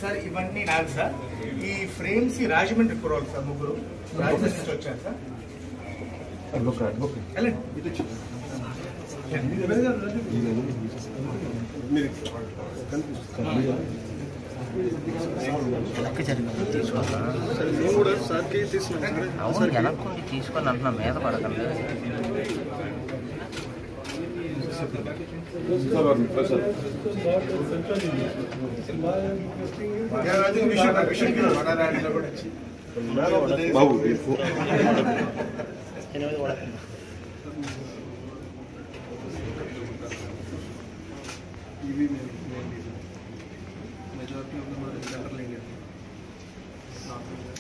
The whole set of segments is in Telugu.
సార్ ఇవన్నీ నాది సార్. ఈ ఫ్రేమ్స్ రాజమండ్రి కుర్రోలు సార్, ముగ్గురు రాజమండ్రి నుంచి వచ్చారు సార్. తీసుకొని అంటున్నా మీద పడకండి.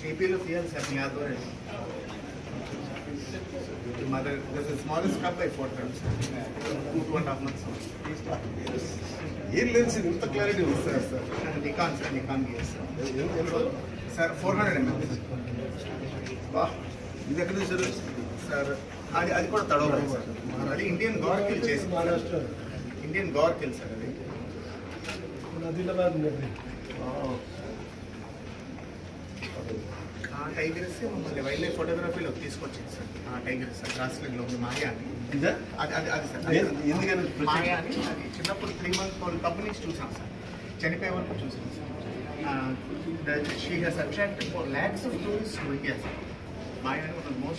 ఏపీలో తీయాలి సార్ మీ ఆధ్వర్యం. Mother, this is smallest cup by 4 times. 2.5 months. What lens in the clarity is sir? Nikon sir, Nikon yes sir. 400 ml. Wow. This is sir. Sir, అది కూడా తడవ సార్. అది ఇండియన్ గార్ కిల్ చేసి ఇండియన్ గార్ కిల్ సార్ అది. టైగర్స్ మమ్మల్ని వైల్డ్ లైఫ్ ఫోటోగ్రఫీలో తీసుకొచ్చింది సార్. టైగర్స్ సార్ రాష్ట్రంలో ఉంది మాయా అని. అది సార్ ఎందుకని మాయా అని. అది చిన్నప్పుడు 3 months old కంపెనీస్ చూసాం సార్. చనిపోయే వరకు చూసాం sir. She has attracted for lakhs of tourists to India sir. Maya అని one of the most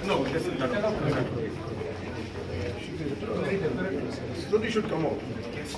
no, this is not. Slowly should come out. Yes.